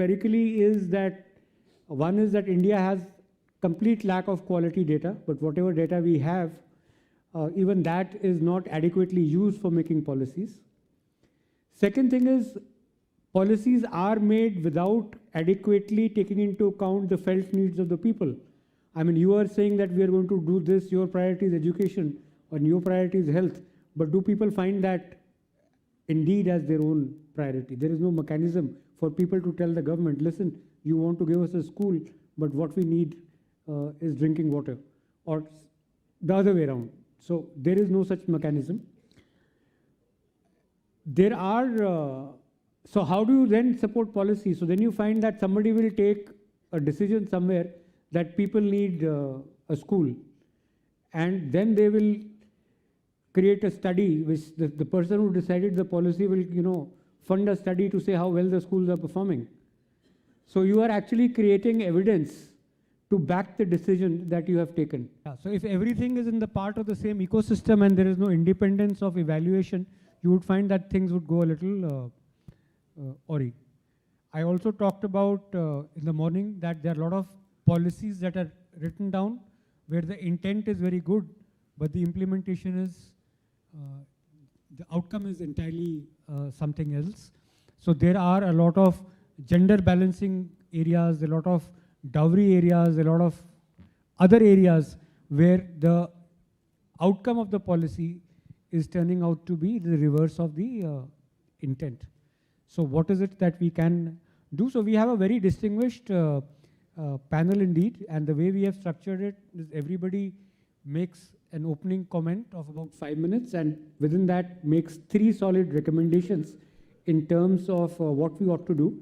empirically is that one is that India has complete lack of quality data, but whatever data we have, even that is not adequately used for making policies. Second thing is, policies are made without adequately taking into account the felt needs of the people. I mean, you are saying that we are going to do this, your priority is education, or your priority is health, but do people find that indeed as their own priority? There is no mechanism for people to tell the government, listen, you want to give us a school, but what we need is drinking water, or the other way around. So there is no such mechanism. There are, so how do you then support policy? So then you find that somebody will take a decision somewhere that people need a school, and then they will create a study which the person who decided the policy will, fund a study to say how well the schools are performing. So you are actually creating evidence to back the decision that you have taken. Yeah, so if everything is in the part of the same ecosystem and there is no independence of evaluation, you would find that things would go a little awry. I also talked about in the morning that there are a lot of policies that are written down where the intent is very good, but the implementation is, the outcome is entirely something else. So there are a lot of gender balancing areas, a lot of dowry areas, a lot of other areas where the outcome of the policy is turning out to be the reverse of the intent. So what is it that we can do? So we have a very distinguished panel indeed, and the way we have structured it is everybody makes an opening comment of about 5 minutes, and within that makes 3 solid recommendations in terms of what we ought to do,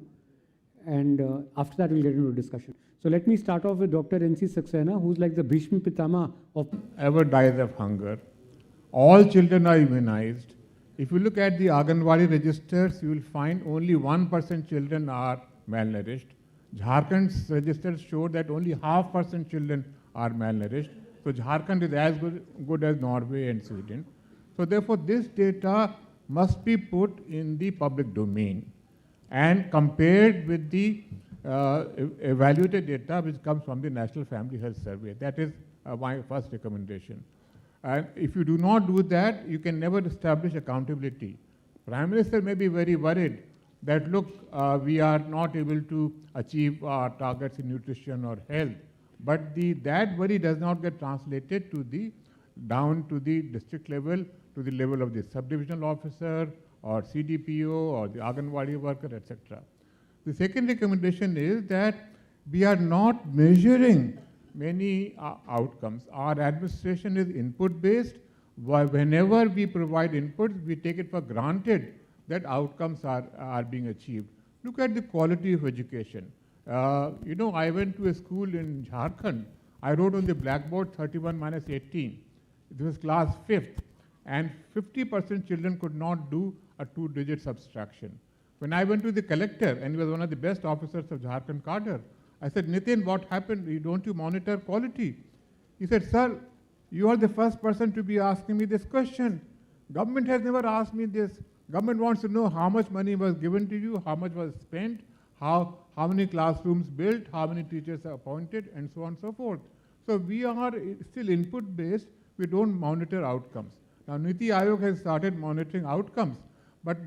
and after that we'll get into a discussion. So let me start off with Dr. N.C. Saxena, who's like the Bhishma Pitama of... Ever dies of hunger. All children are immunized. If you look at the Anganwadi registers, you will find only 1% children are malnourished. Jharkhand's registers show that only 0.5% children are malnourished. So Jharkhand is as good as Norway and Sweden. So therefore, this data must be put in the public domain and compared with the evaluated data which comes from the National Family Health Survey. That is my first recommendation. And if you do not do that, you can never establish accountability. Prime Minister may be very worried that, look, we are not able to achieve our targets in nutrition or health, but that worry does not get translated to down to the district level, to the level of the subdivisional officer or CDPO or the Anganwadi worker, etc. The second recommendation is that we are not measuring many outcomes. Our administration is input-based. Whenever we provide inputs, we take it for granted that outcomes are being achieved. Look at the quality of education. I went to a school in Jharkhand. I wrote on the blackboard 31 minus 18. This was class 5th, and 50% children could not do a 2-digit subtraction. When I went to the collector, and he was one of the best officers of Jharkhand cadre, I said, Nitin, what happened? Don't you monitor quality? He said, sir, you are the first person to be asking me this question. Government has never asked me this. Government wants to know how much money was given to you, how much was spent, how many classrooms built, how many teachers are appointed, and so on and so forth. So we are still input-based. We don't monitor outcomes. Now, Niti Aayog has started monitoring outcomes, but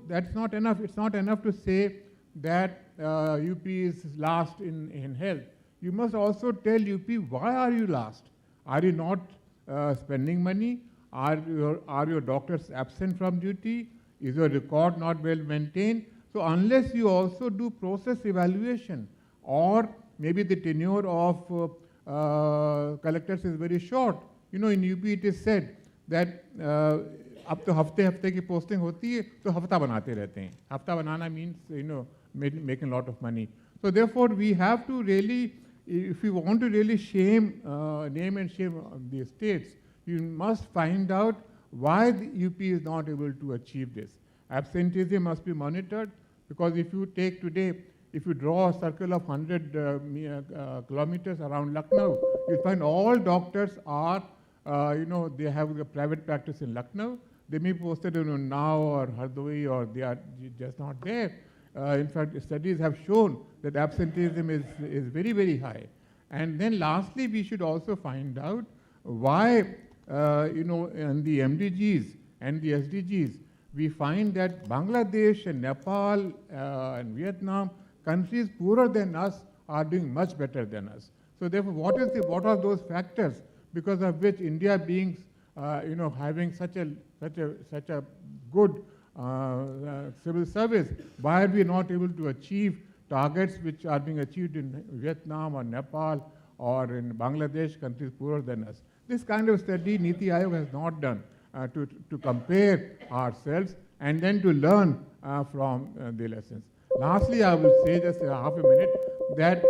that's not enough. It's not enough to say that UP is last in health. You must also tell UP, why are you last? Are you not spending money? Are your doctors absent from duty? Is your record not well maintained? So unless you also do process evaluation, or maybe the tenure of collectors is very short. In UP it is said that अब तो हफ्ते की posting होती है तो हफ्ता बनाते रहते हैं. हफ्ता बनाना means making a lot of money. So therefore we have to really, if you want to really name and shame the states, you must find out why the UP is not able to achieve this. Absenteeism must be monitored, because if you take today, if you draw a circle of 100 kilometers around Lucknow, you'll find all doctors are, they have a private practice in Lucknow. They may be posted in Unnao or Hardoi, or they are just not there. In fact, studies have shown that absenteeism is very, very high. And then lastly, we should also find out why, in the MDGs and the SDGs, we find that Bangladesh and Nepal and Vietnam, countries poorer than us, are doing much better than us. So therefore, what are those factors because of which India being, having such a good civil service, why are we not able to achieve targets which are being achieved in Vietnam or Nepal or in Bangladesh, countries poorer than us? This kind of study Niti Aayog has not done to compare ourselves and then to learn from the lessons. Lastly, I will say just half a minute that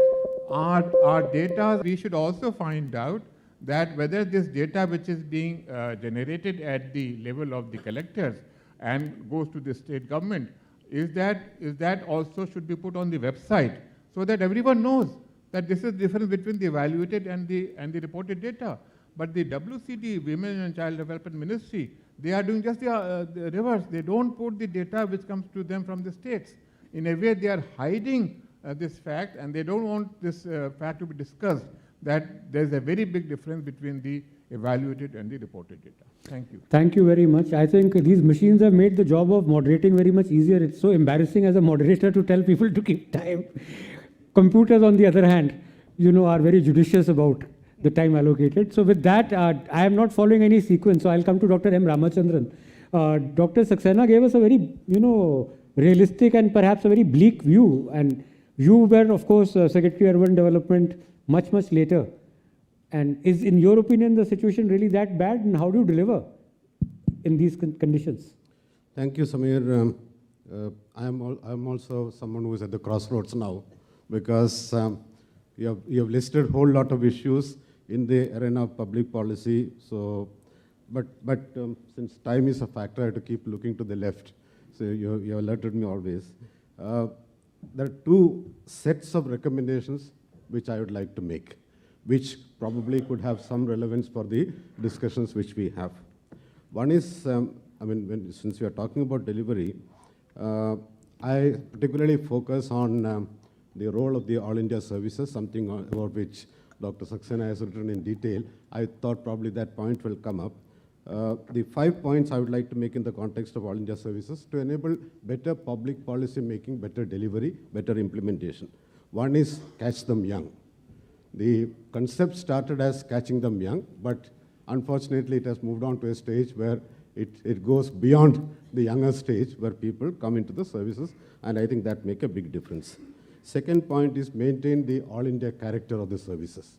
our data, we should also find out that whether this data which is being generated at the level of the collectors and goes to the state government, is that also should be put on the website so that everyone knows that this is the difference between the evaluated and the reported data. But the WCD, Women and Child Development Ministry, they are doing just the reverse. They don't put the data which comes to them from the states. In a way, they are hiding this fact, and they don't want this fact to be discussed, that there's a very big difference between the evaluated and the reported data. Thank you. Thank you very much. I think these machines have made the job of moderating very much easier. It's so embarrassing as a moderator to tell people to keep time. Computers, on the other hand, are very judicious about the time allocated. So with that, I am not following any sequence. So I'll come to Dr. M. Ramachandran. Dr. Saxena gave us a very, realistic and perhaps a very bleak view. And you were, of course, Secretary Urban Development much, much later. And is, in your opinion, the situation really that bad? And how do you deliver in these conditions? Thank you, Samir. I'm also someone who is at the crossroads now, because you have listed a whole lot of issues in the arena of public policy. So, but since time is a factor, I have to keep looking to the left. So you alerted me always. There are two sets of recommendations which I would like to make, which probably could have some relevance for the discussions which we have. One is, since we are talking about delivery, I particularly focus on the role of the All India services, something about which Dr. Saxena has written in detail. I thought probably that point will come up. The 5 points I would like to make in the context of All India services to enable better public policy making, better delivery, better implementation. One is catch them young. The concept started as catching them young, but unfortunately it has moved on to a stage where it goes beyond the younger stage where people come into the services, and I think that make a big difference. Second point is maintain the all India character of the services.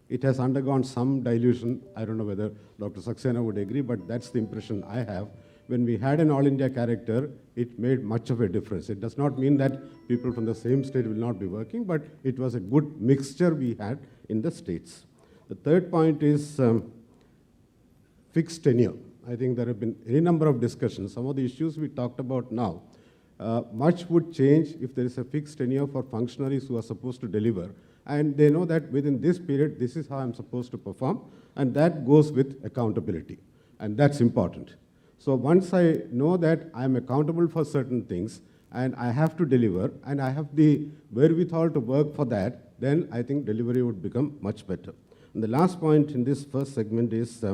It has undergone some dilution. I don't know whether Dr. Saxena would agree, but that's the impression I have. When we had an all India character, it made much of a difference. It does not mean that people from the same state will not be working, but it was a good mixture we had in the states. The third point is fixed tenure. I think there have been any number of discussions. Some of the issues we talked about now, much would change if there is a fixed tenure for functionaries who are supposed to deliver. And they know that within this period, this is how I'm supposed to perform. And that goes with accountability. And that's important. So once I know that I'm accountable for certain things and I have to deliver and I have the wherewithal to work for that, then I think delivery would become much better. And the last point in this first segment is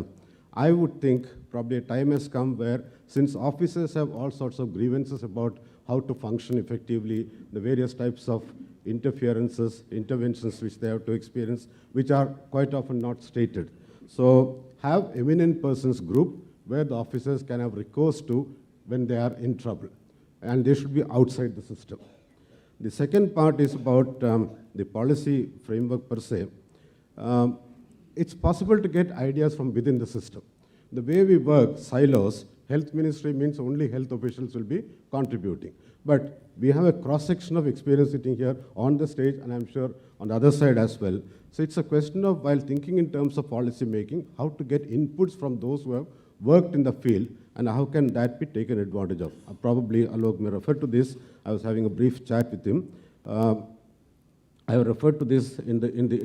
I would think probably a time has come where, since officers have all sorts of grievances about how to function effectively, the various types of interferences, interventions which they have to experience, which are quite often not stated. So have eminent persons group where the officers can have recourse to when they are in trouble. And they should be outside the system. The second part is about the policy framework per se. It's possible to get ideas from within the system. The way we work, silos, health ministry means only health officials will be contributing. But we have a cross-section of experience sitting here on the stage, and I'm sure on the other side as well. So it's a question of, while thinking in terms of policy making, how to get inputs from those who have worked in the field, and how can that be taken advantage of. Probably Alok may refer to this. I was having a brief chat with him. I have referred to this in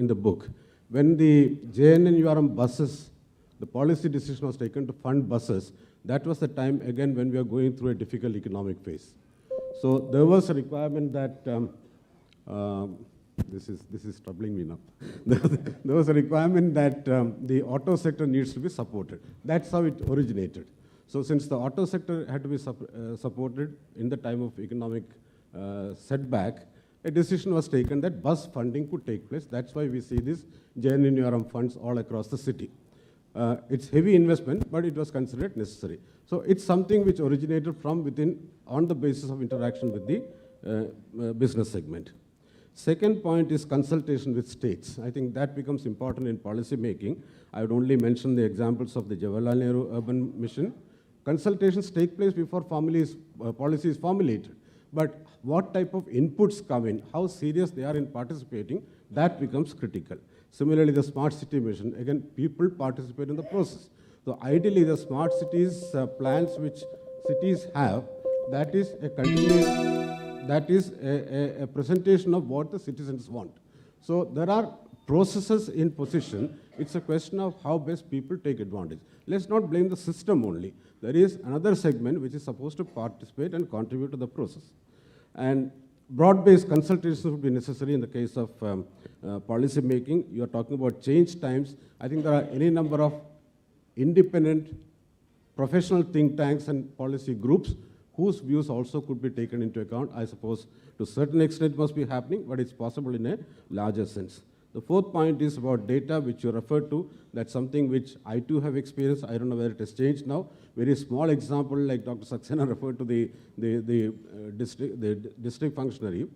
the book. When the JNNURM buses, the policy decision was taken to fund buses, that was the time again when we are going through a difficult economic phase. So there was a requirement that, this is troubling me now. There was a requirement that the auto sector needs to be supported. That's how it originated. So since the auto sector had to be supported in the time of economic setback, a decision was taken that bus funding could take place. That's why we see these JNNURM funds all across the city. It's heavy investment, but it was considered necessary. So it's something which originated from within on the basis of interaction with the business segment. Second point is consultation with states. I think that becomes important in policy making. I would only mention the examples of the Jawaharlal Nehru Urban Mission. Consultations take place before policy is formulated. But what type of inputs come in, how serious they are in participating, that becomes critical. Similarly, the smart city mission, again, people participate in the process. So ideally, the smart cities plans which cities have, that is a continuous, that is a presentation of what the citizens want. So there are processes in position. It's a question of how best people take advantage. Let's not blame the system only. There is another segment which is supposed to participate and contribute to the process. And broad-based consultations would be necessary in the case of policy making. You're talking about change times. I think there are any number of independent professional think tanks and policy groups whose views also could be taken into account. I suppose to a certain extent it must be happening, but it's possible in a larger sense. The fourth point is about data, which you referred to. That's something which I too have experienced. I don't know whether it has changed now. Very small example, like Dr. Saxena referred to the district functionary.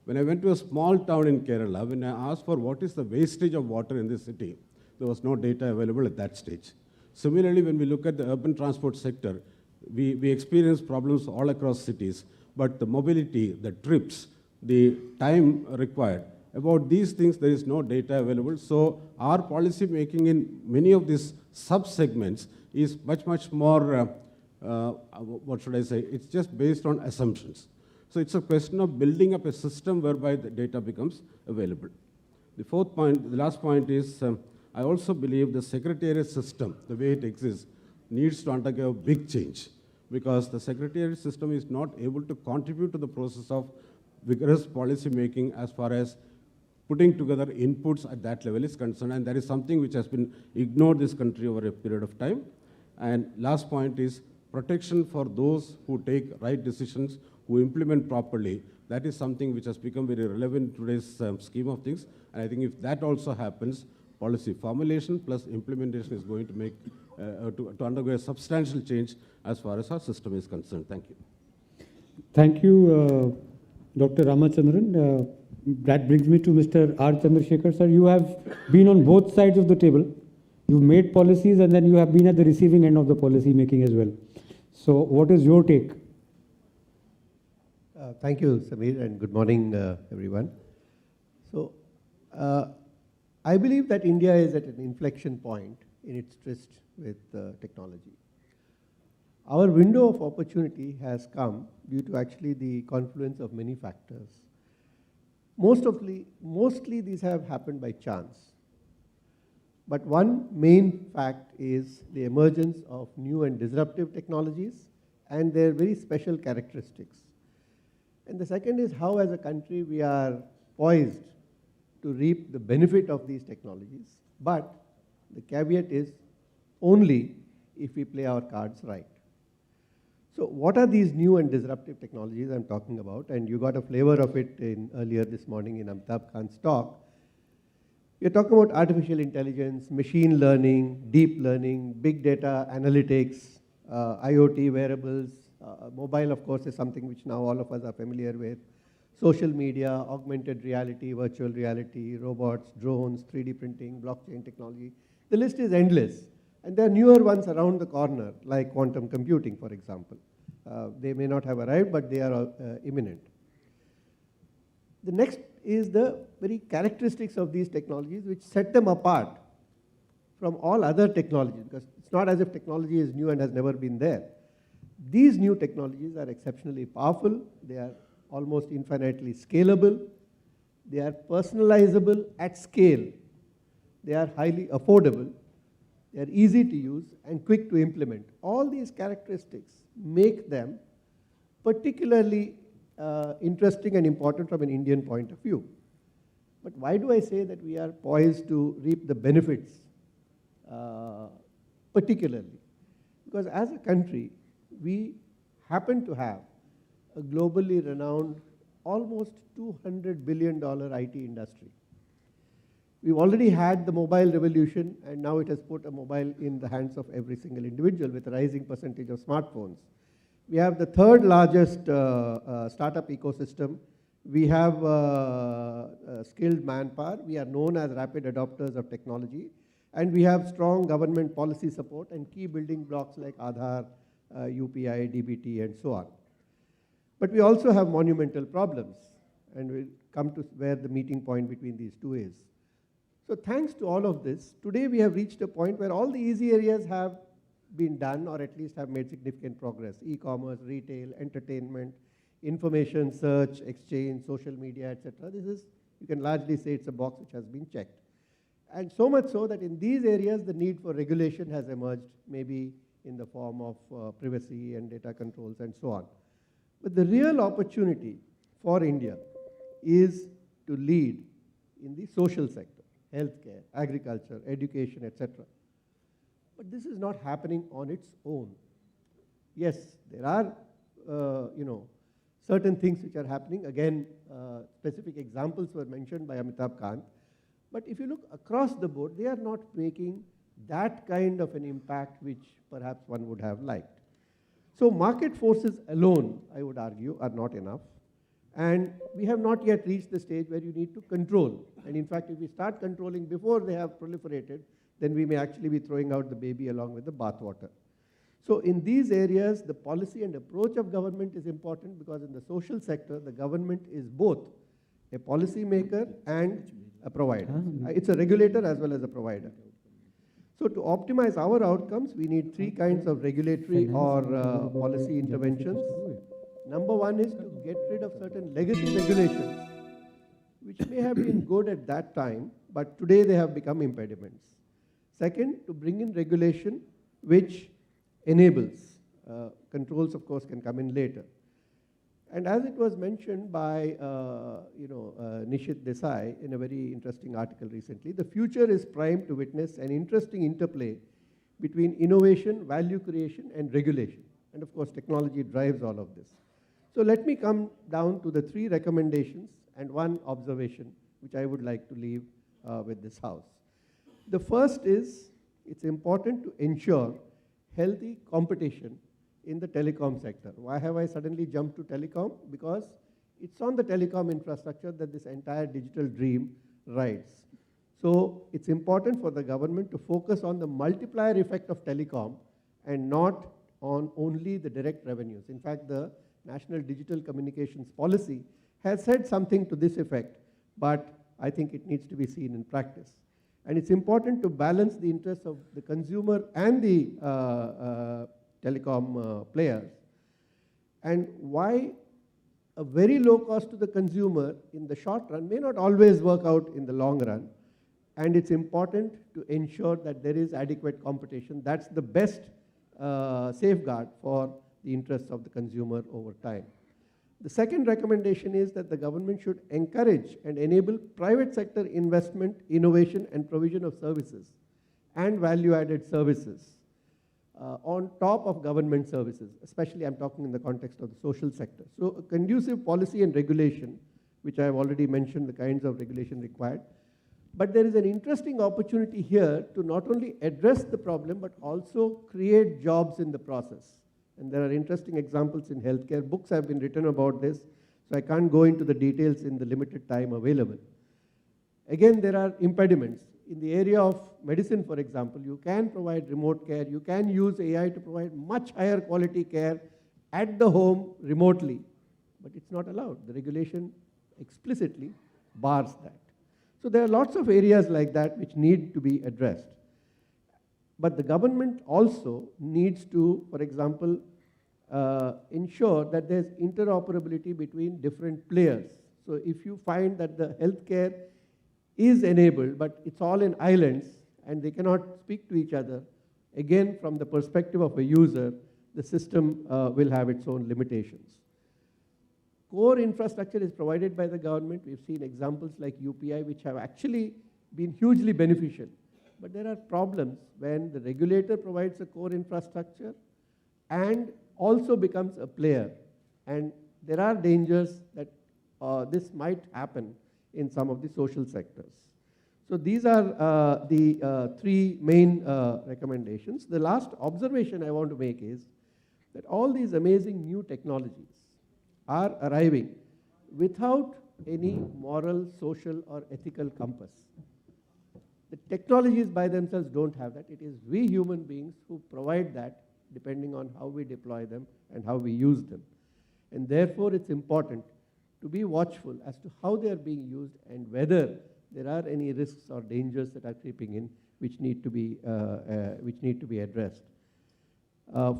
When I went to a small town in Kerala, when I asked for what is the wastage of water in this city, there was no data available at that stage. Similarly, when we look at the urban transport sector, we experience problems all across cities, but the mobility, the trips, the time required, about these things, there is no data available. So our policy making in many of these sub-segments is much more, what should I say, it's just based on assumptions. So it's a question of building up a system whereby the data becomes available. The fourth point, the last point is, I also believe the secretariat system, the way it exists, needs to undergo a big change, because the secretariat system is not able to contribute to the process of vigorous policy making as far as putting together inputs at that level is concerned, and that is something which has been ignored in this country over a period of time. And last point is protection for those who take right decisions, who implement properly. That is something which has become very relevant in today's scheme of things. And I think if that also happens, policy formulation plus implementation is going to make, to undergo a substantial change as far as our system is concerned. Thank you. Thank you, Dr. Ramachandran. That brings me to Mr. R. Chandrasekhar, sir. You have been on both sides of the table. You've made policies and then you have been at the receiving end of the policy making as well. So what is your take? Thank you, Samir, and good morning, everyone. So I believe that India is at an inflection point in its tryst with technology. Our window of opportunity has come due to actually the confluence of many factors. Mostly these have happened by chance. But one main fact is the emergence of new and disruptive technologies and their very special characteristics. And the second is how, as a country, we are poised to reap the benefit of these technologies. But the caveat is only if we play our cards right. So what are these new and disruptive technologies I'm talking about? And you got a flavor of it earlier this morning in Amitabh Kant's talk. We're talking about artificial intelligence, machine learning, deep learning, big data analytics, IoT wearables. Mobile, of course, is something which now all of us are familiar with. Social media, augmented reality, virtual reality, robots, drones, 3D printing, blockchain technology. The list is endless. And there are newer ones around the corner, like quantum computing, for example. They may not have arrived, but they are imminent. The next is the very characteristics of these technologies which set them apart from all other technologies, because it's not as if technology is new and has never been there. These new technologies are exceptionally powerful. They are almost infinitely scalable. They are personalizable at scale. They are highly affordable. They are easy to use and quick to implement. All these characteristics make them particularly interesting and important from an Indian point of view. But why do I say that we are poised to reap the benefits, particularly? Because as a country, we happen to have a globally renowned, almost $200 billion IT industry. We've already had the mobile revolution, and now it has put a mobile in the hands of every single individual with a rising percentage of smartphones. We have the third largest startup ecosystem. We have skilled manpower. We are known as rapid adopters of technology. And we have strong government policy support and key building blocks like Aadhaar, UPI, DBT, and so on. But we also have monumental problems, and we'll come to where the meeting point between these two is. So thanks to all of this, today we have reached a point where all the easy areas have been done, or at least have made significant progress. E-commerce, retail, entertainment, information, search, exchange, social media, etc. This is, you can largely say it's a box which has been checked. And so much so that in these areas, the need for regulation has emerged, maybe in the form of privacy and data controls and so on. But the real opportunity for India is to lead in the social sector, healthcare, agriculture, education, etc. But this is not happening on its own. Yes, there are, certain things which are happening. Again, specific examples were mentioned by Amitabh Kant. But if you look across the board, they are not making that kind of an impact which perhaps one would have liked. So market forces alone, I would argue, are not enough. And we have not yet reached the stage where you need to control. And in fact, if we start controlling before they have proliferated, then we may actually be throwing out the baby along with the bathwater. So in these areas, the policy and approach of government is important, because in the social sector, the government is both a policy maker and a provider. It's a regulator as well as a provider. So to optimize our outcomes, we need three kinds of regulatory or policy interventions. Number one is to get rid of certain legacy regulations, which may have been good at that time, but today they have become impediments. Second, to bring in regulation which enables. Controls, of course, can come in later. And as it was mentioned by Nishit Desai in a very interesting article recently, the future is primed to witness an interesting interplay between innovation, value creation, and regulation. And of course, technology drives all of this. So let me come down to the three recommendations and one observation, which I would like to leave with this House. The first is, it's important to ensure healthy competition in the telecom sector. Why have I suddenly jumped to telecom? Because it's on the telecom infrastructure that this entire digital dream rides. So it's important for the government to focus on the multiplier effect of telecom and not on only the direct revenues. In fact, the National Digital Communications Policy has said something to this effect, but I think it needs to be seen in practice. And it's important to balance the interests of the consumer and the telecom players. And why a very low cost to the consumer in the short run may not always work out in the long run. And it's important to ensure that there is adequate competition. That's the best safeguard for the interests of the consumer over time. The second recommendation is that the government should encourage and enable private sector investment, innovation, and provision of services and value-added services on top of government services, especially I'm talking in the context of the social sector. So a conducive policy and regulation, which I have already mentioned the kinds of regulation required. But there is an interesting opportunity here to not only address the problem, but also create jobs in the process. And there are interesting examples in healthcare. Books have been written about this, so I can't go into the details in the limited time available. Again, there are impediments. In the area of medicine, for example, you can provide remote care. You can use AI to provide much higher quality care at the home remotely, but it's not allowed. The regulation explicitly bars that. So there are lots of areas like that which need to be addressed. But the government also needs to, for example, ensure that there's interoperability between different players. So if you find that the healthcare is enabled, but it's all in islands and they cannot speak to each other, again, from the perspective of a user, the system will have its own limitations. core infrastructure is provided by the government. We've seen examples like UPI, which have actually been hugely beneficial. But there are problems when the regulator provides a core infrastructure and also becomes a player. And there are dangers that this might happen in some of the social sectors. So these are the three main recommendations. The last observation I want to make is that all these amazing new technologies are arriving without any moral, social, or ethical compass. The technologies by themselves don't have that. It is we human beings who provide that, depending on how we deploy them and how we use them. And therefore, it's important to be watchful as to how they are being used and whether there are any risks or dangers that are creeping in which need to be addressed.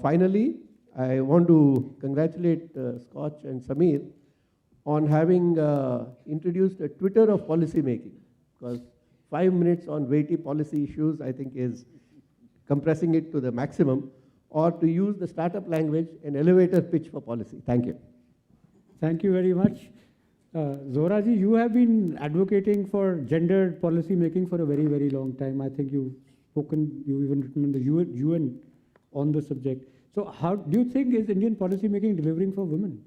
Finally, I want to congratulate Scotch and Samir on having introduced a Twitter of policy making, because 5 minutes on weighty policy issues, I think, is compressing it to the maximum, or to use the startup language, an elevator pitch for policy. Thank you. Thank you very much. Zohraji, you have been advocating for gendered policy making for a very, very long time. I think you've spoken, you've even written in the UN on the subject. So how do you think is Indian policy making delivering for women?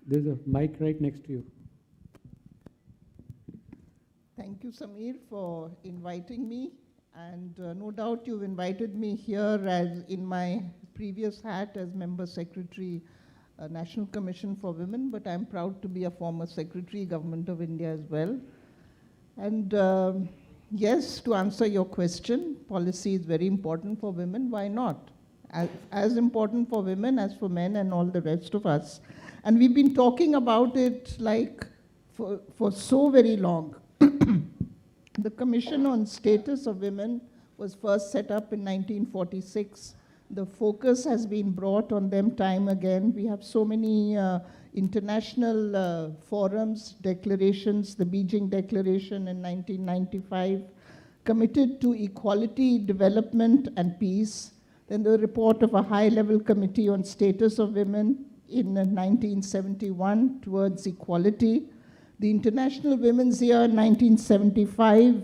There's a mic right next to you. Thank you, Samir, for inviting me. And no doubt you've invited me here as in my previous hat as Member Secretary, National Commission for Women, but I'm proud to be a former Secretary, Government of India as well. And yes, to answer your question, policy is very important for women. Why not? As important for women as for men and all the rest of us. And we've been talking about it like for so very long. The Commission on Status of Women was first set up in 1946. The focus has been brought on them time again. We have so many international forums, declarations, the Beijing Declaration in 1995, committed to equality, development, and peace. Then the report of a high-level committee on status of women in 1971 towards equality. The International Women's Year 1975,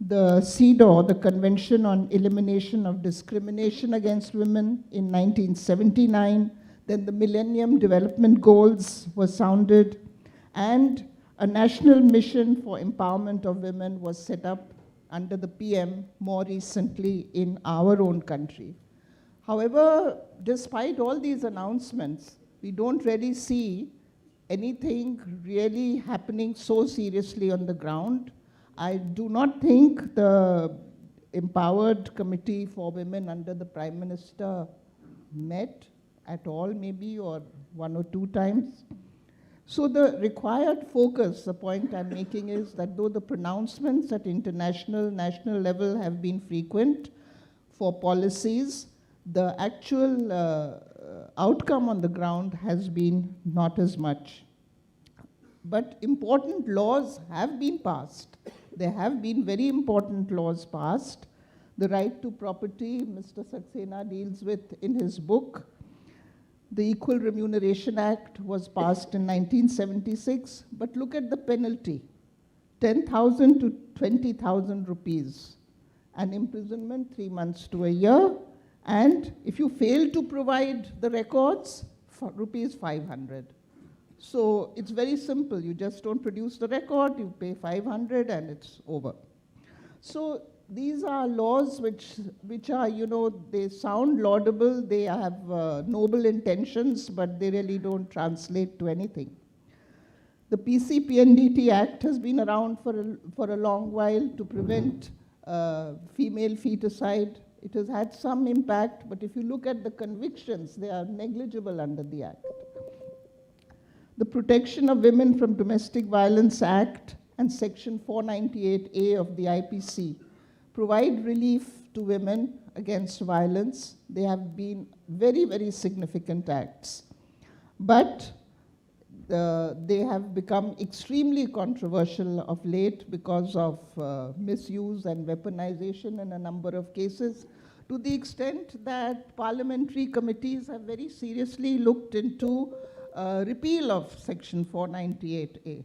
the CEDAW, the Convention on Elimination of Discrimination Against Women in 1979, then the Millennium Development Goals were sounded, and a national mission for empowerment of women was set up under the PM more recently in our own country. However, despite all these announcements, we don't really see anything really happening so seriously on the ground. I do not think the Empowered Committee for Women under the Prime Minister met at all, maybe, or 1 or 2 times. So the required focus, the point I'm making is that though the pronouncements at international, national level have been frequent for policies, the actual outcome on the ground has been not as much. But important laws have been passed. There have been very important laws passed. The right to property, Mr. Saxena deals with in his book. The Equal Remuneration Act was passed in 1976, but look at the penalty, 10,000 to 20,000 rupees, and imprisonment 3 months to a year, and if you fail to provide the records, rupees 500. So it's very simple. You just don't produce the record, you pay 500 and it's over. So these are laws which are, you know, they sound laudable, they have noble intentions, but they really don't translate to anything. The PC-PNDT Act has been around for a long while to prevent female feticide. It has had some impact, but if you look at the convictions, they are negligible under the Act. The Protection of Women from Domestic Violence Act and Section 498A of the IPC provide relief to women against violence. They have been very, very significant acts. But they have become extremely controversial of late because of misuse and weaponization in a number of cases. to the extent that parliamentary committees have very seriously looked into repeal of Section 498A.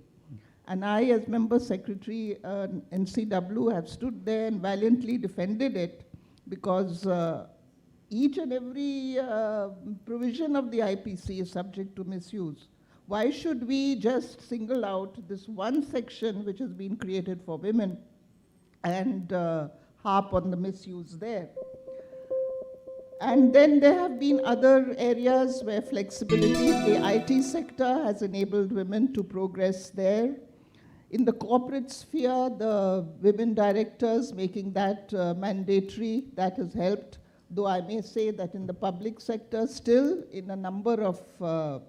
And I, as member secretary NCW, have stood there and valiantly defended it, because each and every provision of the IPC is subject to misuse. Why should we just single out this one section which has been created for women and harp on the misuse there? And then there have been other areas where flexibility in the IT sector has enabled women to progress there. In the corporate sphere, the women directors, making that mandatory, that has helped. Though I may say that in the public sector, still in a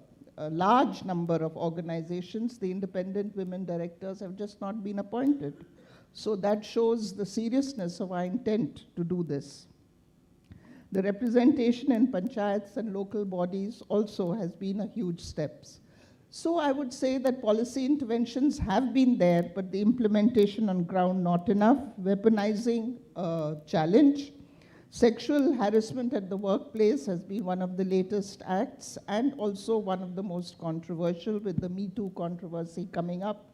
large number of organizations, the independent women directors have just not been appointed. So that shows the seriousness of our intent to do this. The representation in panchayats and local bodies also has been a huge step. So I would say that policy interventions have been there, but the implementation on ground not enough. Weaponizing challenge. Sexual harassment at the workplace has been one of the latest acts, and also one of the most controversial, with the Me Too controversy coming up.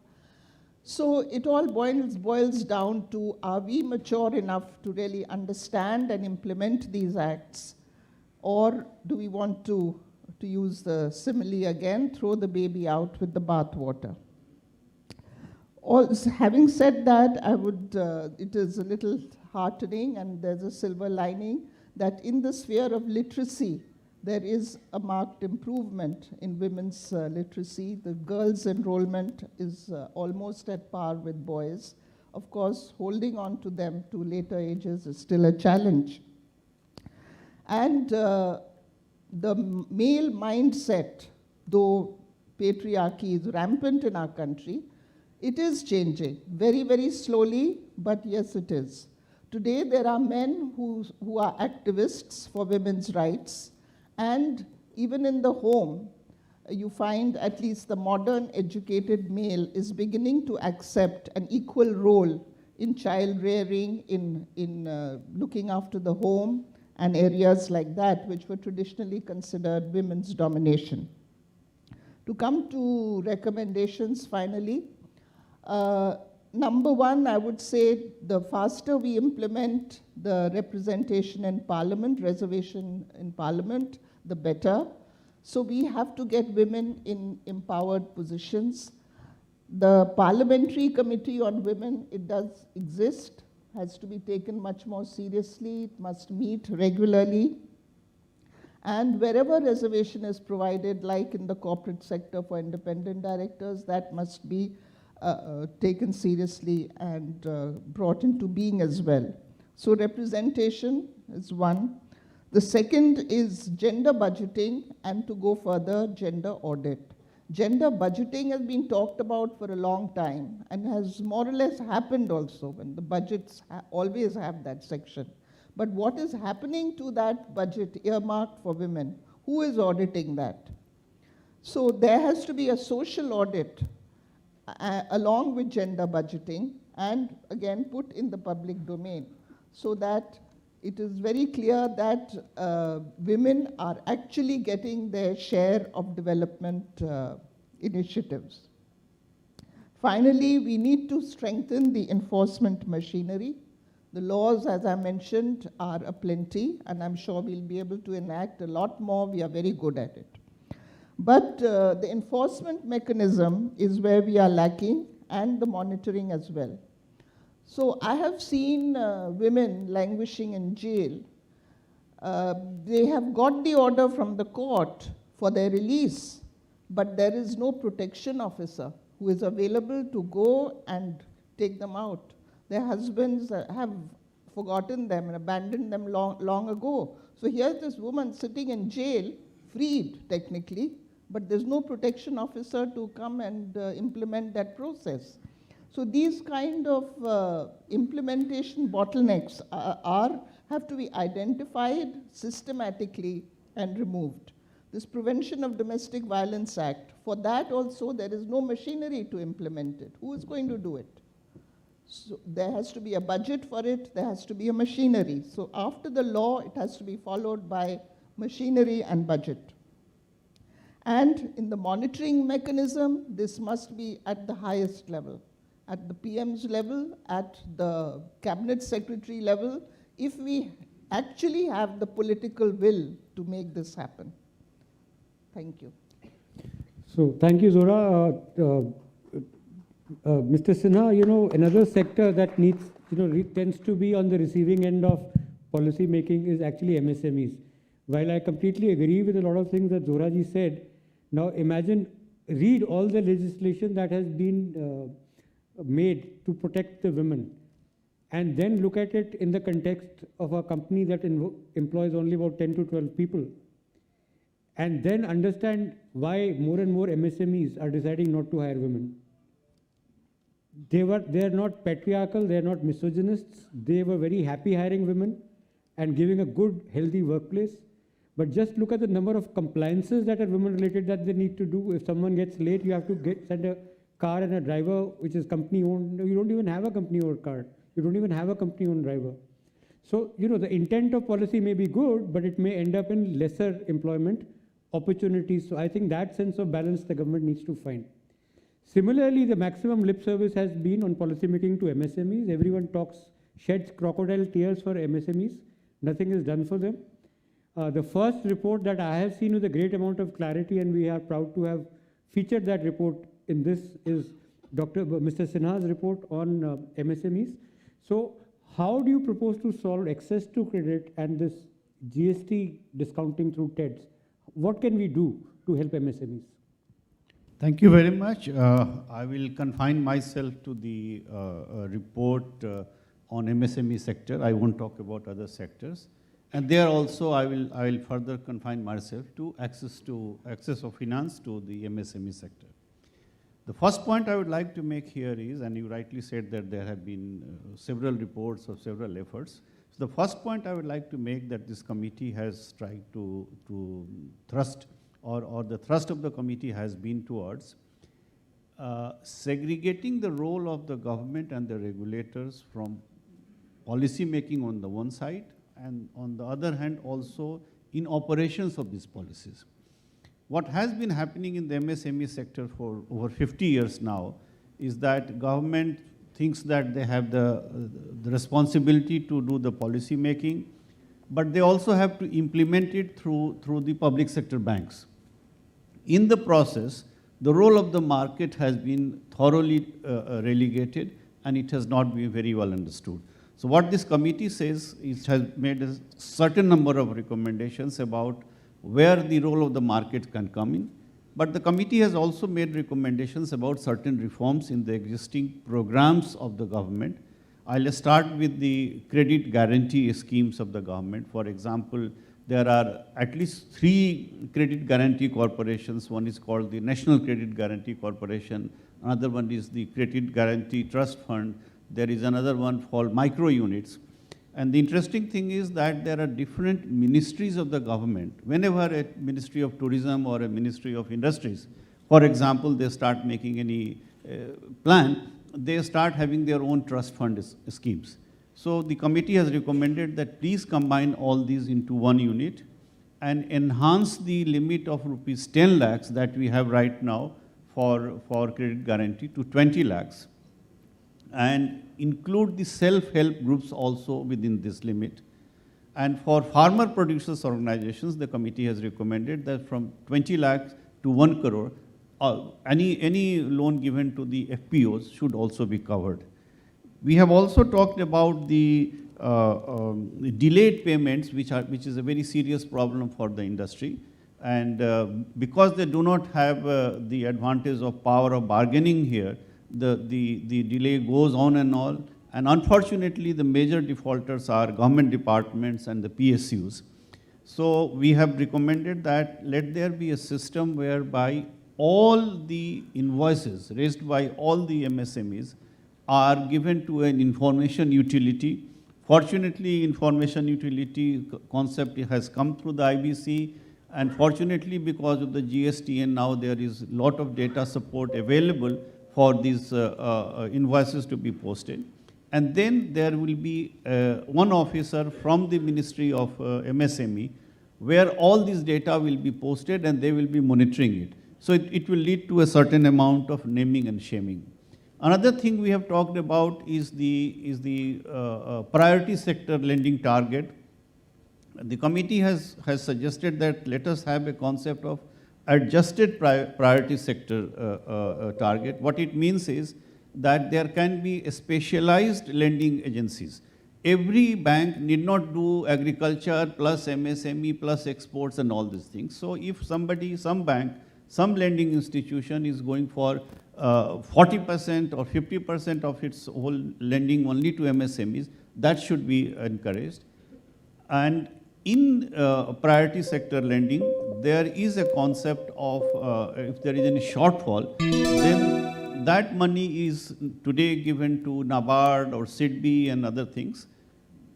So it all boils down to, are we mature enough to really understand and implement these acts? Or do we want to use the simile again, throw the baby out with the bathwater? Having said that, it is a little heartening, and there's a silver lining, that in the sphere of literacy, there is a marked improvement in women's literacy. The girls' enrollment is almost at par with boys. Of course, holding on to them to later ages is still a challenge. And the male mindset, though patriarchy is rampant in our country, it is changing very, very slowly, but yes, it is. Today, there are men who are activists for women's rights. And even in the home, you find at least the modern educated male is beginning to accept an equal role in child rearing, in looking after the home, and areas like that, which were traditionally considered women's domination. To come to recommendations finally, number one, I would say the faster we implement the representation in Parliament, reservation in Parliament, the better. So we have to get women in empowered positions. The Parliamentary Committee on Women, it does exist, has to be taken much more seriously. It must meet regularly. And wherever reservation is provided, like in the corporate sector for independent directors, that must be taken seriously and brought into being as well. So representation is one. The second is gender budgeting, and to go further, gender audit. Gender budgeting has been talked about for a long time and has more or less happened also, when the budgets always have that section. But what is happening to that budget earmarked for women? Who is auditing that? So there has to be a social audit along with gender budgeting, and again put in the public domain, so that it is very clear that women are actually getting their share of development initiatives. Finally, we need to strengthen the enforcement machinery. The laws, as I mentioned, are aplenty, and I'm sure we'll be able to enact a lot more. We are very good at it. But the enforcement mechanism is where we are lacking, and the monitoring as well. So I have seen women languishing in jail. They have got the order from the court for their release, but there is no protection officer who is available to go and take them out. Their husbands have forgotten them and abandoned them long ago. So here's this woman sitting in jail, freed technically, but there's no protection officer to come and implement that process. So these kind of implementation bottlenecks have to be identified systematically and removed. This Prevention of Domestic Violence Act, for that also there is no machinery to implement it. Who is going to do it? So there has to be a budget for it, there has to be a machinery. So after the law, it has to be followed by machinery and budget. And in the monitoring mechanism, this must be at the highest level, at the PM's level, at the cabinet secretary level, if we actually have the political will to make this happen. Thank you. So thank you, Zora. Mr. Sinha, you know, another sector that needs, you know, tends to be on the receiving end of policy making is actually MSMEs. While I completely agree with a lot of things that Zora ji said, now imagine, read all the legislation that has been made to protect the women, and then look at it in the context of a company that employs only about 10 to 12 people, and then understand why more and more MSMEs are deciding not to hire women. They are not patriarchal, they are not misogynists, they were very happy hiring women and giving a good, healthy workplace. But just look at the number of compliances that are women related that they need to do. If someone gets late, you have to send a car and a driver which is company owned. You don't even have a company owned car. You don't even have a company owned driver. So, you know, the intent of policy may be good, but it may end up in lesser employment opportunities. So I think that sense of balance the government needs to find. Similarly, the maximum lip service has been on policy making to MSMEs. Everyone sheds crocodile tears for MSMEs. Nothing is done for them. The first report that I have seen with a great amount of clarity, and we are proud to have featured that report in this, is Mr. Sinha's report on MSMEs. So how do you propose to solve access to credit and this GST discounting through TEDs? What can we do to help MSMEs? Thank you very much. I will confine myself to the report on MSME sector. I won't talk about other sectors. And there also I will further confine myself to access of finance to the MSME sector. The first point I would like to make here is, and you rightly said that there have been several reports of several efforts. So the first point I would like to make that this committee has tried to thrust, or the thrust of the committee has been towards segregating the role of the government and the regulators from policy making on the one side, and on the other hand also in operations of these policies. What has been happening in the MSME sector for over 50 years now is that government thinks that they have the responsibility to do the policy making, but they also have to implement it through the public sector banks. In the process, the role of the market has been thoroughly relegated, and it has not been very well understood. So what this committee says, it has made a certain number of recommendations about where the role of the market can come in. But the committee has also made recommendations about certain reforms in the existing programs of the government. I'll start with the credit guarantee schemes of the government. For example, there are at least 3 credit guarantee corporations. One is called the National Credit Guarantee Corporation. Another one is the Credit Guarantee Trust Fund. There is another one called micro units. And the interesting thing is that there are different ministries of the government. Whenever a Ministry of Tourism or a Ministry of Industries, for example, they start making any plan, they start having their own trust fund schemes. So the committee has recommended that please combine all these into one unit and enhance the limit of rupees 10 lakhs that we have right now for credit guarantee to 20 lakhs. And include the self-help groups also within this limit. And for farmer producers organizations, the committee has recommended that from 20 lakhs to 1 crore, any loan given to the FPOs should also be covered. We have also talked about the delayed payments, which is a very serious problem for the industry. And because they do not have the advantage of power of bargaining here, the delay goes on and all. And unfortunately, the major defaulters are government departments and the PSUs. So we have recommended that let there be a system whereby all the invoices raised by all the MSMEs are given to an information utility. Fortunately, information utility concept has come through the IBC, and fortunately because of the GSTN now there is a lot of data support available for these invoices to be posted. And then there will be one officer from the Ministry of MSME, where all this data will be posted and they will be monitoring it. So it will lead to a certain amount of naming and shaming. Another thing we have talked about is the priority sector lending target. The committee has suggested that let us have a concept of adjusted priority sector target. What it means is that there can be specialized lending agencies. Every bank need not do agriculture plus MSME plus exports and all these things. So if some bank, some lending institution is going for 40% or 50% of its whole lending only to MSMEs, that should be encouraged. And in priority sector lending, there is a concept of if there is any shortfall, then that money is today given to NABARD or SIDBI and other things.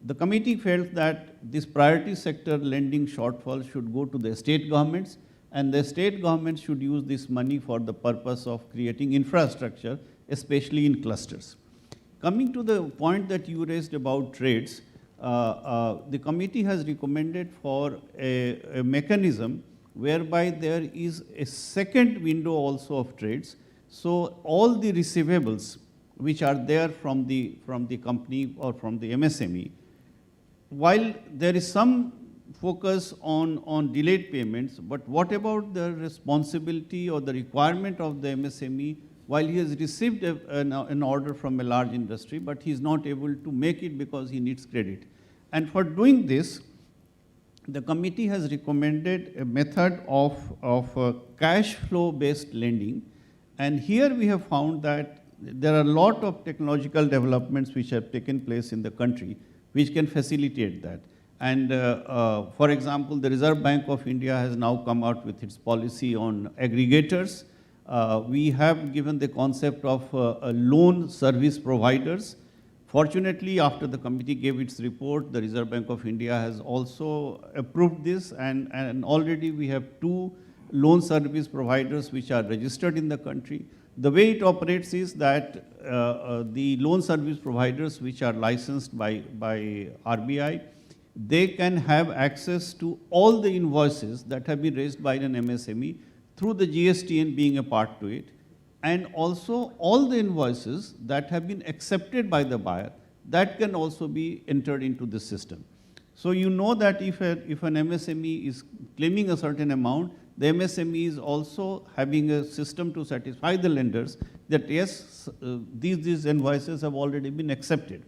The committee felt that this priority sector lending shortfall should go to the state governments, and the state governments should use this money for the purpose of creating infrastructure, especially in clusters. Coming to the point that you raised about trades, the committee has recommended for a mechanism whereby there is a second window also of trades. So all the receivables which are there from the company or from the MSME, while there is some focus on delayed payments, but what about the responsibility or the requirement of the MSME while he has received an order from a large industry, but he is not able to make it because he needs credit. And for doing this, the committee has recommended a method of cash flow based lending. And here we have found that there are a lot of technological developments which have taken place in the country which can facilitate that. And for example, the Reserve Bank of India has now come out with its policy on aggregators. We have given the concept of loan service providers. Fortunately, after the committee gave its report, the Reserve Bank of India has also approved this, and already we have 2 loan service providers which are registered in the country. The way it operates is that the loan service providers which are licensed by RBI, they can have access to all the invoices that have been raised by an MSME through the GSTN being a part to it, and also all the invoices that have been accepted by the buyer, that can also be entered into the system. So you know that if an MSME is claiming a certain amount, the MSME is also having a system to satisfy the lenders that yes, these invoices have already been accepted.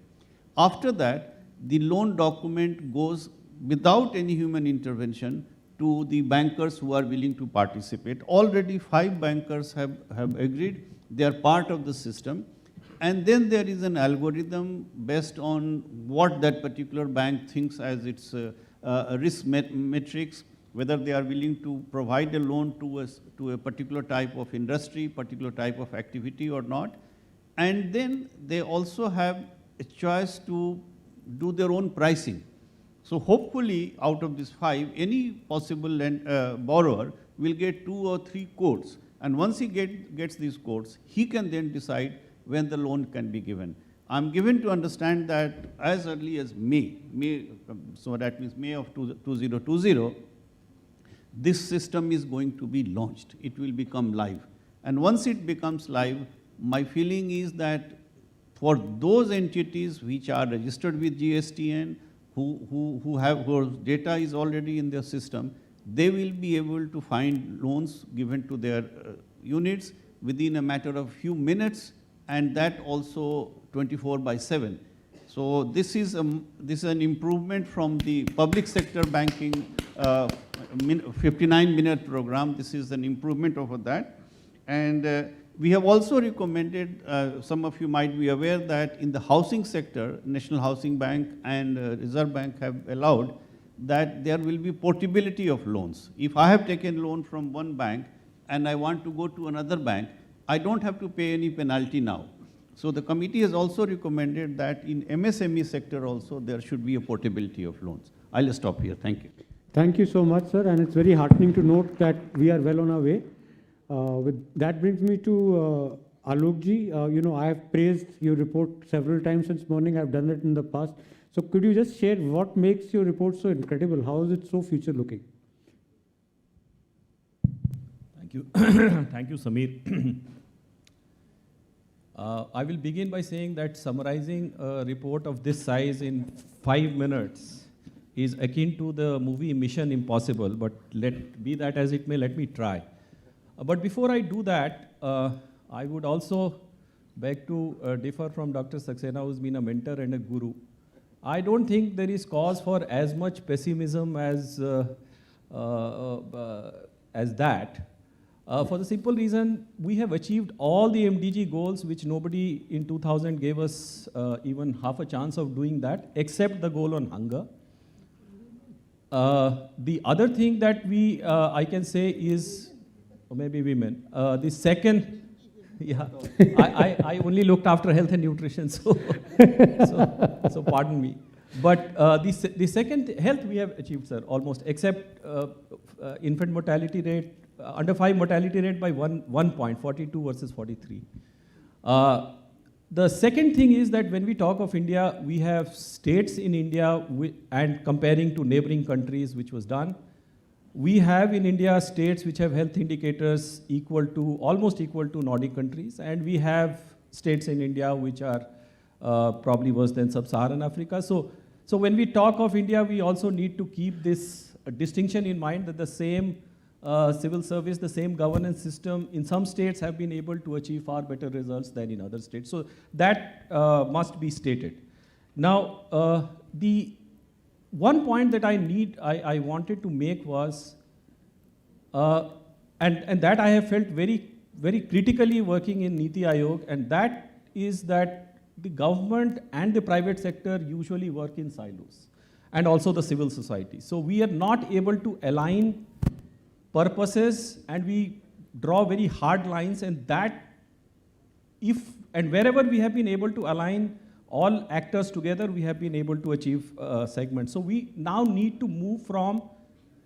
After that, the loan document goes without any human intervention to the bankers who are willing to participate. Already 5 bankers have agreed, they are part of the system. And then there is an algorithm based on what that particular bank thinks as its risk metrics, whether they are willing to provide a loan to a particular type of industry, particular type of activity or not. And then they also have a choice to do their own pricing. So hopefully out of these 5, any possible borrower will get 2 or 3 quotes. And once he gets these quotes, he can then decide when the loan can be given. I'm given to understand that as early as May, so that means May of 2020, this system is going to be launched. It will become live. And once it becomes live, my feeling is that for those entities which are registered with GSTN, whose data is already in their system, they will be able to find loans given to their units within a matter of few minutes, and that also 24/7. So this is an improvement from the public sector banking 59-minute program. This is an improvement over that. And we have also recommended, some of you might be aware that in the housing sector, National Housing Bank and Reserve Bank have allowed that there will be portability of loans. If I have taken loan from one bank and I want to go to another bank, I don't have to pay any penalty now. So the committee has also recommended that in MSME sector also there should be a portability of loans. I'll stop here. Thank you. Thank you so much, sir. And it's very heartening to note that we are well on our way. That brings me to Alokji, I have praised your report several times since morning. I've done it in the past. So could you just share what makes your report so incredible? How is it so future looking? Thank you. Thank you, Sameer. I will begin by saying that summarizing a report of this size in 5 minutes is akin to the movie Mission Impossible, but be that as it may, let me try. But before I do that, I would also beg to differ from Dr. Saxena, who's been a mentor and a guru. I don't think there is cause for as much pessimism as that. For the simple reason, we have achieved all the MDG goals, which nobody in 2000 gave us even half a chance of doing that, except the goal on hunger. The other thing that I can say is, or maybe women, the second, yeah, I only looked after health and nutrition, so pardon me. But the second, health we have achieved, sir, almost, except infant mortality rate, under 5 mortality rate by 1 point, 42 versus 43. The second thing is that when we talk of India, we have states in India and comparing to neighboring countries, which was done. We have in India states which have health indicators almost equal to Nordic countries, and we have states in India which are probably worse than Sub-Saharan Africa. So when we talk of India, we also need to keep this distinction in mind that the same civil service, the same governance system in some states have been able to achieve far better results than in other states. So that must be stated. Now, the one point that I wanted to make was, and that I have felt very, very critically working in Niti Aayog, and that is that the government and the private sector usually work in silos, and also the civil society. So we are not able to align purposes, and we draw very hard lines, and that wherever we have been able to align all actors together, we have been able to achieve segments. So we now need to move from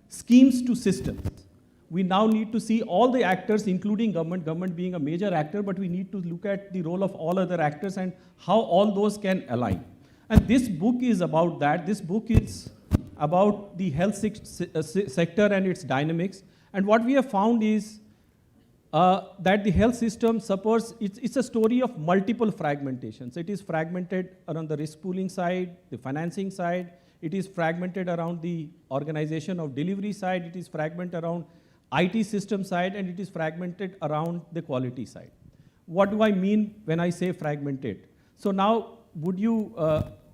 schemes to systems. We now need to see all the actors, including government being a major actor, but we need to look at the role of all other actors and how all those can align. And this book is about that. This book is about the health sector and its dynamics. And what we have found is that the health system suffers, it's a story of multiple fragmentations. It is fragmented around the risk pooling side, the financing side. It is fragmented around the organization of delivery side. It is fragmented around IT system side, and it is fragmented around the quality side. What do I mean when I say fragmented? So now,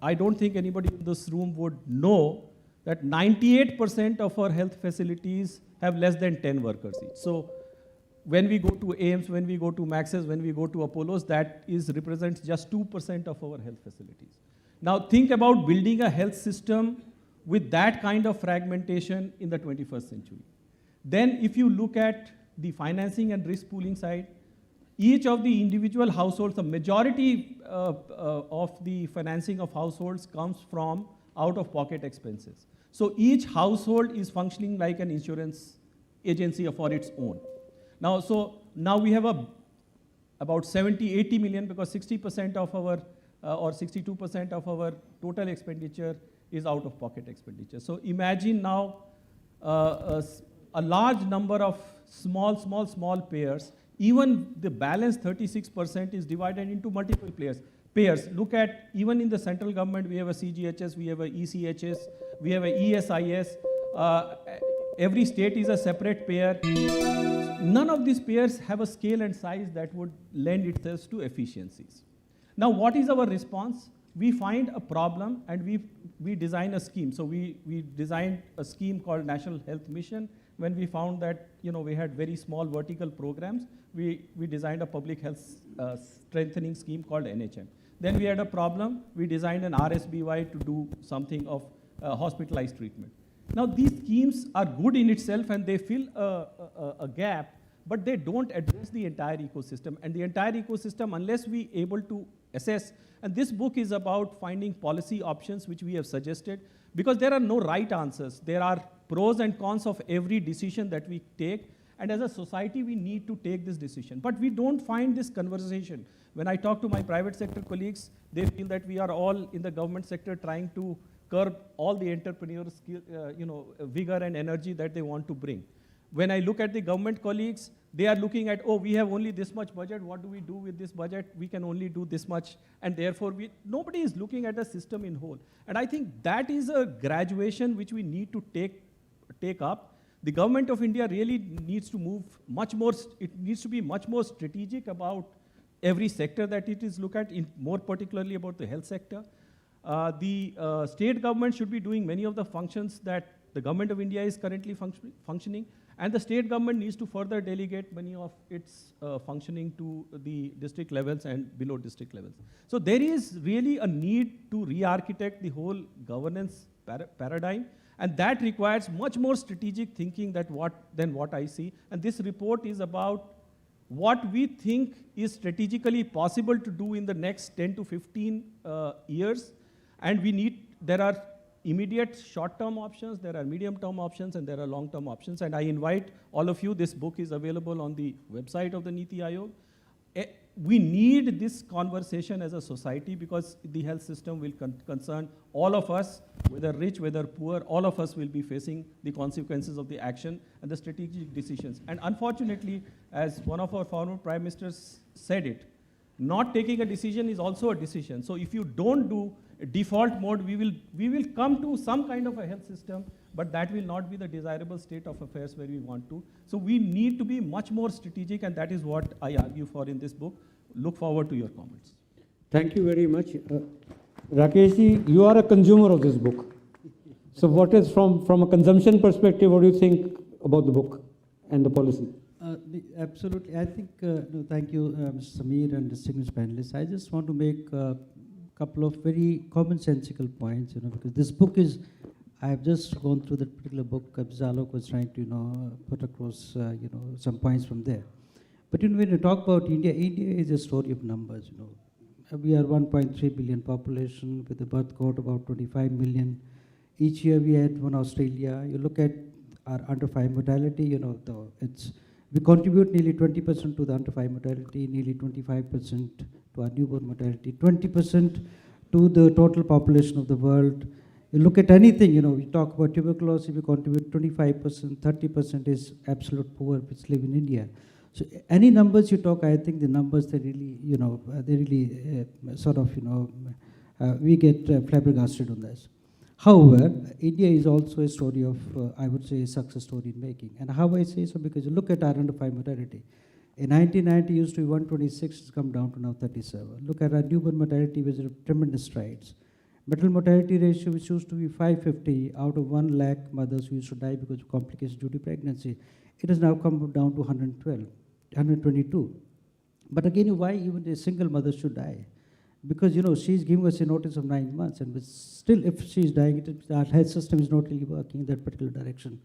I don't think anybody in this room would know that 98% of our health facilities have less than 10 workers each. So when we go to AIIMS, when we go to Maxes, when we go to Apollos, that represents just 2% of our health facilities. Now think about building a health system with that kind of fragmentation in the 21st century. Then if you look at the financing and risk pooling side, each of the individual households, the majority of the financing of households comes from out-of-pocket expenses. So each household is functioning like an insurance agency for its own. Now we have about 70, 80 million, because 60% of our, or 62% of our total expenditure is out-of-pocket expenditure. So imagine now a large number of small payers. Even the balance 36% is divided into multiple payers. Look at, even in the central government, we have a CGHS, we have a ECHS, we have a ESIS. Every state is a separate payer. None of these payers have a scale and size that would lend itself to efficiencies. Now, what is our response? We find a problem and we design a scheme. So we designed a scheme called National Health Mission. When we found that we had very small vertical programs, we designed a public health strengthening scheme called NHM. Then we had a problem, we designed an RSBY to do something of hospitalized treatment. Now these schemes are good in itself and they fill a gap, but they don't address the entire ecosystem. And the entire ecosystem, unless we able to assess, and this book is about finding policy options which we have suggested, because there are no right answers. There are pros and cons of every decision that we take, And as a society, we need to take this decision. But we don't find this conversation. When I talk to my private sector colleagues, they feel that we are all in the government sector trying to curb all the entrepreneurial skill, vigor and energy that they want to bring. When I look at the government colleagues, they are looking at, oh, we have only this much budget. What do we do with this budget? We can only do this much. And therefore, nobody is looking at the system in whole. And I think that is a graduation which we need to take up. The government of India really needs to move much more, it needs to be much more strategic about every sector that it is looked at, more particularly about the health sector. The state government should be doing many of the functions that the government of India is currently functioning, and the state government needs to further delegate many of its functioning to the district levels and below district levels. So there is really a need to re-architect the whole governance paradigm, and that requires much more strategic thinking than what I see. And this report is about what we think is strategically possible to do in the next 10 to 15 years. And there are immediate short-term options, there are medium-term options, and there are long-term options. And I invite all of you, this book is available on the website of the Niti Aayog. We need this conversation as a society because the health system will concern all of us, whether rich, whether poor, all of us will be facing the consequences of the action and the strategic decisions. And unfortunately, as one of our former prime ministers said it, not taking a decision is also a decision. So if you don't do default mode, we will come to some kind of a health system, but that will not be the desirable state of affairs where we want to. So we need to be much more strategic, and that is what I argue for in this book. Look forward to your comments. Thank you very much. Rakeshji, you are a consumer of this book. So what is, from a consumption perspective, what do you think about the book and the policy? Absolutely. I think, no, thank you, Mr. Sameer and distinguished panelists. I just want to make a couple of very commonsensical points, because this book is, I have just gone through that particular book. Alok was trying to, put across, some points from there. But when you talk about India, India is a story of numbers. We are 1.3 billion population with a birth count about 25 million. Each year we add one Australia. You look at our under 5 mortality. We contribute nearly 20% to the under 5 mortality, nearly 25% to our newborn mortality, 20% to the total population of the world. You look at anything, we talk about tuberculosis, we contribute 25%, 30% is absolute poor which live in India. So any numbers you talk, I think the numbers, they really, we get flabbergasted on this. However, India is also a story of, I would say, a success story in making. And how I say so, because you look at our under 5 mortality. In 1990, it used to be 126, it's come down to now 37. Look at our newborn mortality, which is tremendous strides. Maternal mortality ratio, which used to be 550 out of 1 lakh mothers who used to die because of complications due to pregnancy, it has now come down to 122. But again, why even a single mother should die? Because, she's giving us a notice of 9 months, and still if she's dying, our health system is not really working in that particular direction.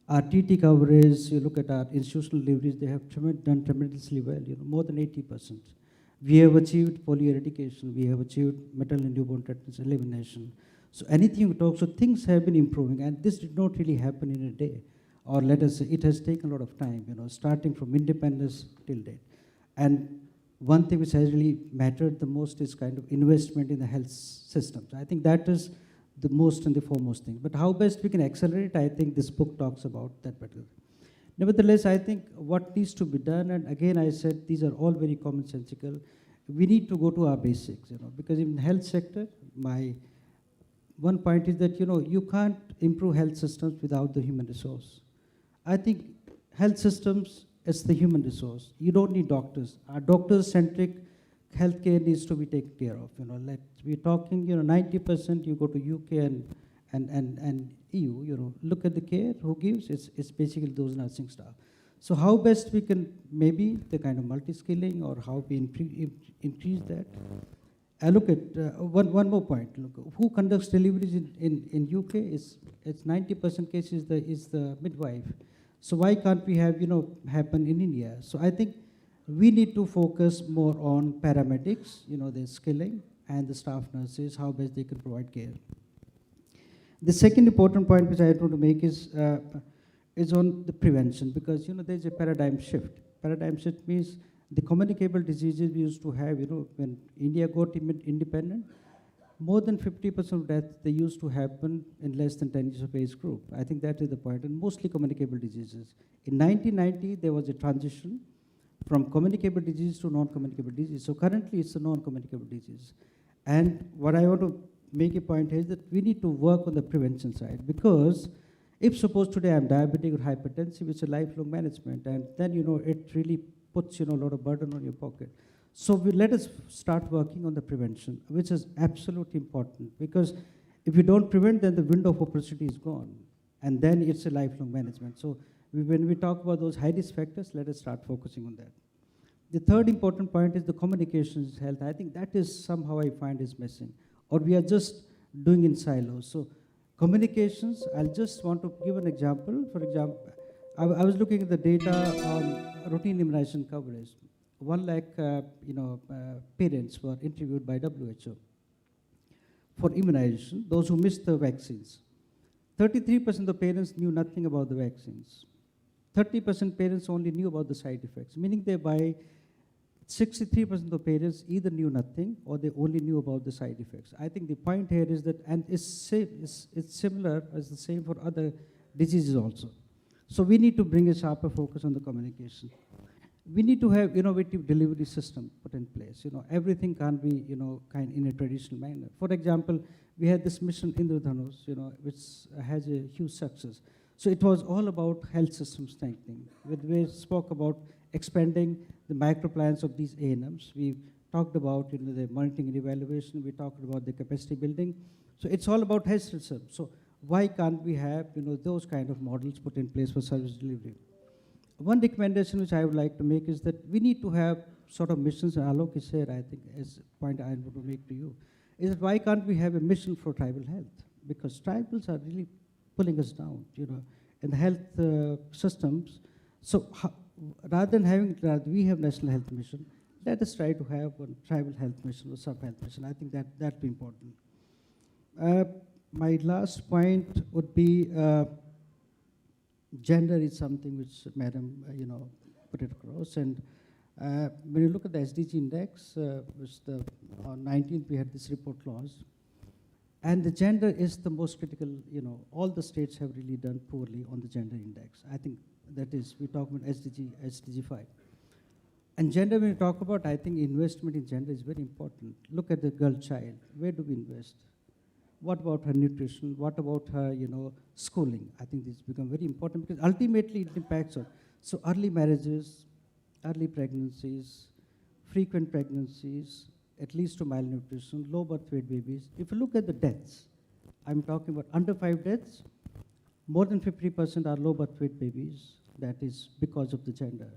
Our TT coverage, you look at our institutional deliveries, they have done tremendously well, more than 80%. We have achieved polio eradication, we have achieved maternal and newborn tetanus elimination. So anything you talk, so things have been improving, and this did not really happen in a day. Or let us say, it has taken a lot of time, starting from independence till date. And one thing which has really mattered the most is kind of investment in the health systems. I think that is the most and the foremost thing. But how best we can accelerate, I think this book talks about that better. Nevertheless, I think what needs to be done, and again I said these are all very commonsensical, we need to go to our basics, because in the health sector, my one point is that, you can't improve health systems without the human resource. I think health systems is the human resource. You don't need doctors. Our doctor-centric healthcare needs to be taken care of. Like we're talking, 90% you go to UK and EU, look at the care, who gives, it's basically those nursing staff. So how best we can, maybe the kind of multi-skilling or how we increase that. I look at one more point. Look, who conducts deliveries in UK it's 90% cases is the midwife. So why can't we have happen in India? So I think we need to focus more on paramedics, their skilling, and the staff nurses, how best they can provide care. The second important point which I want to make is is on the prevention, because there's a paradigm shift. Paradigm shift means the communicable diseases we used to have, when India got independent, more than 50% of deaths, they used to happen in less than 10 years of age group. I think that is the point, and mostly communicable diseases. In 1990, there was a transition from communicable disease to non-communicable disease. So currently, it's a non-communicable disease. And what I want to make a point here is that we need to work on the prevention side, because if suppose today I'm diabetic or hypertensive, it's a lifelong management, and then it really puts a lot of burden on your pocket. So let us start working on the prevention, which is absolutely important, because if we don't prevent, then the window of opportunity is gone, and then it's a lifelong management. So when we talk about those high-risk factors, let us start focusing on that. The third important point is the communications health. I think that is somehow I find is missing, or we are just doing in silos. So communications, I'll just want to give an example. For example, I was looking at the data on routine immunization coverage. 1 lakh, parents were interviewed by WHO for immunization, those who missed the vaccines. 33% of parents knew nothing about the vaccines. 30% parents only knew about the side effects, meaning thereby 63% of parents either knew nothing or they only knew about the side effects. I think the point here is that, and it's similar as the same for other diseases also. So we need to bring a sharper focus on the communication. We need to have innovative delivery system put in place. Everything can't be, kind in a traditional manner. For example, we had this mission Indradhanush, which has a huge success. So it was all about health system strengthening. We spoke about expanding the microplans of these ANMs. We talked about, the monitoring and evaluation. We talked about the capacity building. So it's all about health system. So why can't we have, those kind of models put in place for service delivery? One recommendation which I would like to make is that we need to have sort of missions, and Alok is here, I think, as a point I want to make to you, is that why can't we have a mission for tribal health? Because tribals are really pulling us down, in the health systems. So rather than having, we have national health mission, let us try to have a tribal health mission or sub-health mission. I think that'd be important. My last point would be, gender is something which Madam, put it across. And when you look at the SDG index, which on 19th we had this report launched, and the gender is the most critical, all the states have really done poorly on the gender index. I think that is, we talk about SDG 5. And gender, when we talk about, I think investment in gender is very important. Look at the girl child. Where do we invest? What about her nutrition? What about her, schooling? I think this become very important because ultimately it impacts her. So early marriages, early pregnancies, frequent pregnancies, at least to malnutrition, low birth weight babies. If you look at the deaths, I'm talking about under 5 deaths, more than 50% are low birth weight babies. That is because of the gender.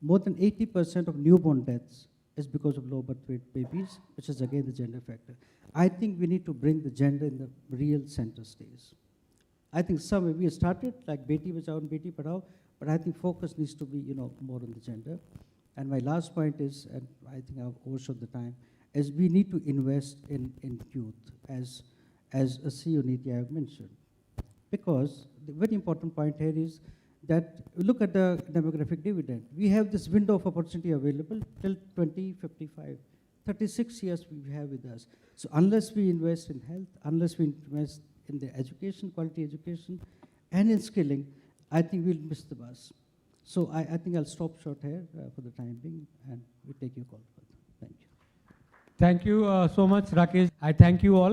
More than 80% of newborn deaths is because of low birth weight babies, which is again the gender factor. I think we need to bring the gender in the real center stage. I think some we started like Beti Bachao and Beti Padhao, but I think focus needs to be more on the gender. And my last point is, and I think I've overshot the time, is we need to invest in youth as a CEO Niti I have mentioned. Because the very important point here is that look at the demographic dividend. We have this window of opportunity available till 2055. 36 years we have with us. So unless we invest in health, unless we invest in the education, quality education, and in skilling, I think we'll miss the bus. So I think I'll stop short here for the time being, and we'll take your call. Thank you. Thank you so much, Rakesh. I thank you all.